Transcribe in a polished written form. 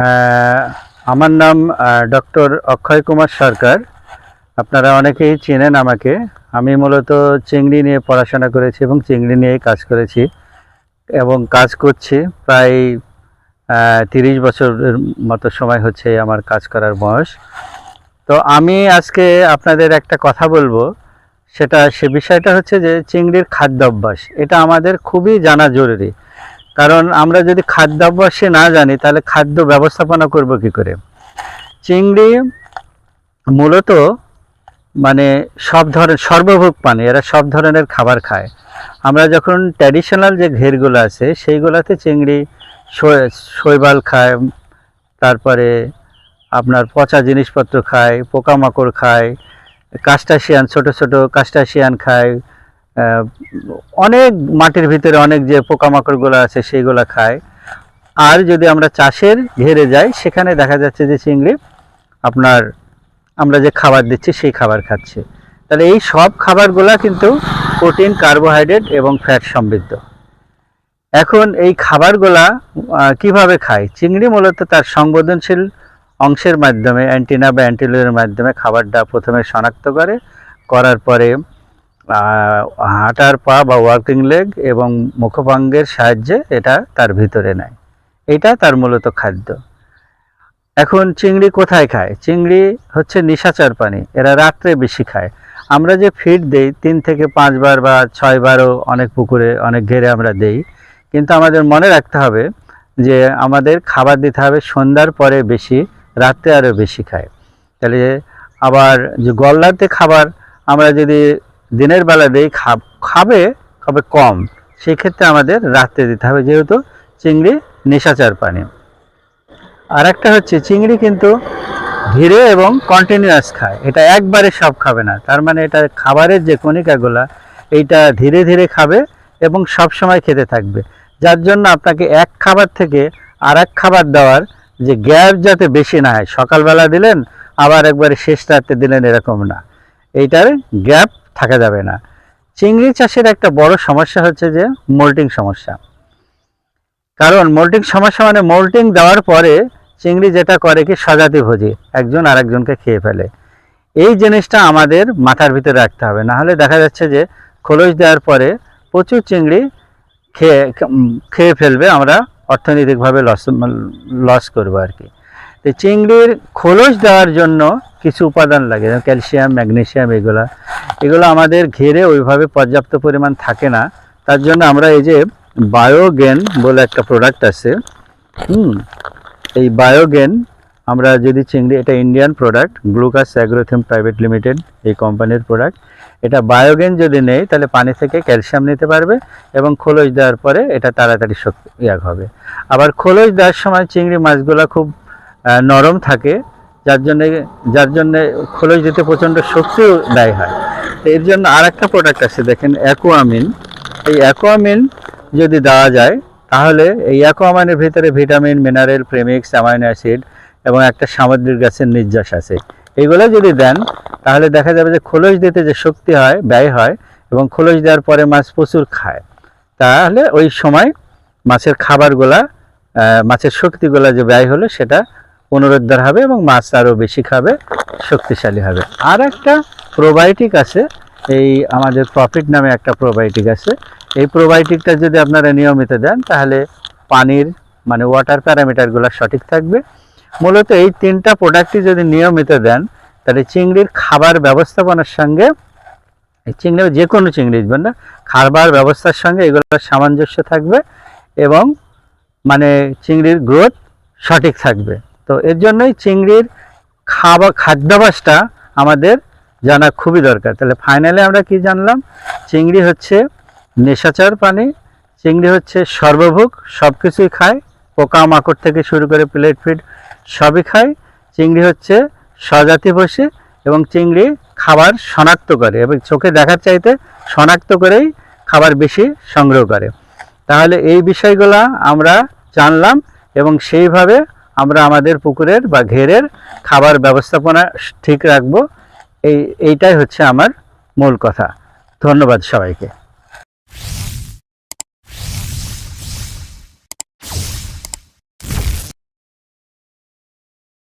আহ, আমার নাম ডক্টর অক্ষয় কুমার সরকার। আপনারা অনেকেই চেনেন আমাকে। আমি মূলত চিংড়ি নিয়ে পড়াশোনা করেছি এবং চিংড়ি নিয়েই কাজ করেছি এবং কাজ করছি প্রায় 30 বছরের মতো সময় হচ্ছে আমার কাজ করার বয়স। তো আমি আজকে আপনাদের একটা কথা বলবো, সে বিষয়টা হচ্ছে যে চিংড়ির খাদ্যাভ্যাস। এটা আমাদের খুবই জানা জরুরি, কারণ আমরা যদি খাদ্যাভ্যাসে না জানি তাহলে খাদ্য ব্যবস্থাপনা করব কি করে। চিংড়ি মূলত মানে সব ধরনের সর্বভোগ প্রাণী, এরা সব ধরনের খাবার খায়। আমরা যখন ট্র্যাডিশনাল যে ঘেরগুলো আছে সেইগুলোতে চিংড়ি শৈবাল খায়, তারপরে আপনার পচা জিনিসপত্র খায়, পোকামাকড় খায়, কাস্টাসিয়ান ছোট ছোট কাস্টাসিয়ান খায়, অনেক মাটির ভিতরে অনেক যে পোকামাকড়গুলো আছে সেইগুলো খায়। আর যদি আমরা চাষের ঘেরে যাই সেখানে দেখা যাচ্ছে যে চিংড়ি আপনার আমরা যে খাবার দিচ্ছি সেই খাবার খাচ্ছে। তাহলে এই সব খাবারগুলো কিন্তু প্রোটিন, কার্বোহাইড্রেট এবং ফ্যাট সমৃদ্ধ। এখন এই খাবারগুলা কিভাবে খায়? চিংড়ি মূলত তার সংবেদনশীল অংশের মাধ্যমে অ্যান্টিনা বা অ্যান্টিলোরের মাধ্যমে খাবারটা প্রথমে শনাক্ত করার পরে হাঁটার পা বা ওয়াকিং লেগ এবং মুখভঙ্গের সাহায্যে এটা তার ভিতরে নেয়। এটা তার মূলত খাদ্য। এখন চিংড়ি কোথায় খায়? চিংড়ি হচ্ছে নিশাচর প্রাণী, এরা রাত্রে বেশি খায়। আমরা যে ফিড দেই 3 থেকে 5 বার বা 6 বারও অনেক পুকুরে অনেক ঘেরে আমরা দেই, কিন্তু আমাদের মনে রাখতে হবে যে আমাদের খাবার দিতে হবে সন্ধ্যার পরে বেশি, রাত্রে আরও বেশি খায়। তাহলে আবার যে গলদাতে খাবার আমরা যদি দিনের বেলা দিই খাবে কম, সেই ক্ষেত্রে আমাদের রাত্রে দিতে হবে, যেহেতু চিংড়ি নিশাচর প্রাণী। আর একটা হচ্ছে চিংড়ি কিন্তু ধীরে এবং কন্টিনিউয়াস খায়, এটা একবারে সব খাবে না। তার মানে এটা খাবারের যে কণিকাগুলা এইটা ধীরে ধীরে খাবে এবং সব সময় খেতে থাকবে, যার জন্য আপনাকে এক খাবার থেকে আর এক খাবার দেওয়ার যে গ্যাপ যাতে বেশি না হয়, সকালবেলা দিলেন আবার একবারে শেষ রাতে দিলেন এরকম না, এইটার গ্যাপ থাকা যাবে না। চিংড়ি চাষের একটা বড় সমস্যা হচ্ছে যে মোল্টিং সমস্যা। কারণ মোল্টিং সমস্যা মানে মোল্টিং দেওয়ার পরে চিংড়ি যেটা করে কি স্বজাতি ভোজী, একজন আরেকজনকে খেয়ে ফেলে। এই জিনিসটা আমাদের মাথার ভিতরে রাখতে হবে, না হলে দেখা যাচ্ছে যে খোলস দেওয়ার পরে প্রচুর চিংড়ি খেয়ে ফেলবে, আমরা অর্থনৈতিকভাবে লস করবো আর কি। তো চিংড়ির খোলস দেওয়ার জন্য কিছু উপাদান লাগে, যেমন ক্যালসিয়াম, ম্যাগনেসিয়াম, এগুলো আমাদের ঘেরে ওইভাবে পর্যাপ্ত পরিমাণ থাকে না। তার জন্য আমরা এই যে বায়োগেন বলে একটা প্রোডাক্ট আছে, এই বায়োগেন আমরা যদি চিংড়ি, এটা ইন্ডিয়ান প্রোডাক্ট, গ্লুকাস অ্যাগ্রোথেম প্রাইভেট লিমিটেড এই কোম্পানির প্রোডাক্ট। এটা বায়োগেন যদি নেই তাহলে পানি থেকে ক্যালসিয়াম নিতে পারবে এবং খোলস দেওয়ার পরে এটা তাড়াতাড়ি হবে। আবার খোলস দেওয়ার সময় চিংড়ি মাছগুলো খুব নরম থাকে, যার জন্যে খোলস দিতে প্রচণ্ড শক্তিও দেয় হয়। তো এর জন্য আর একটা প্রোডাক্ট আছে, দেখেন অ্যাকুয়ামিন। এই অ্যাকুয়ামিন যদি দেওয়া যায় তাহলে এই অ্যাকুয়ামিনের ভিতরে vitamin, mineral, premix, amino acid এবং একটা সামুদ্রিক গাছের নির্যাস আছে। এইগুলো যদি দেন তাহলে দেখা যাবে যে খোলস দিতে যে শক্তি হয়, ব্যয় হয়, এবং খোলস দেওয়ার পরে মাছ প্রচুর খায়, তাহলে ওই সময় মাছের খাবারগুলা, মাছের শক্তিগুলা যে ব্যয় হলো সেটা পুনরুদ্ধার হবে এবং মাছ আরও বেশি খাবে, শক্তিশালী হবে। আর একটা প্রোবায়োটিক আছে, এই আমাদের প্রফিট নামে একটা প্রোবায়োটিক আছে। এই প্রোবায়োটিকটা যদি আপনারা নিয়মিত দেন তাহলে পানির মানে ওয়াটার প্যারামিটারগুলো সঠিক থাকবে। মূলত এই 3টা প্রোডাক্টই যদি নিয়মিত দেন তাহলে চিংড়ির খাবার ব্যবস্থাপনার সঙ্গে, চিংড়ি যে কোনো চিংড়ি দিবেন না, খাবার ব্যবস্থার সঙ্গে এগুলোর সামঞ্জস্য থাকবে এবং মানে চিংড়ির গ্রোথ সঠিক থাকবে। তো এর জন্যই চিংড়ির খাদ্যাভ্যাসটা আমাদের জানা খুবই দরকার। তাহলে ফাইনালি আমরা কি জানলাম? চিংড়ি হচ্ছে নিশাচর প্রাণী, চিংড়ি হচ্ছে সর্বভোগ, সব কিছুই খায়, পোকামাকড় থেকে শুরু করে প্লেট ফিড সবই খায়। চিংড়ি হচ্ছে স্বজাতিভোজী এবং চিংড়ি খাবার শনাক্ত করে এবং চোখে দেখার চাইতে শনাক্ত করেই খাবার বেশি সংগ্রহ করে। তাহলে এই বিষয়গুলো আমরা জানলাম এবং সেইভাবে আমরা আমাদের পুকুরের বা ঘেরের খাবার ব্যবস্থাপনা ঠিক রাখবো। এইটাই হচ্ছে আমার মূল কথা। ধন্যবাদ সবাইকে।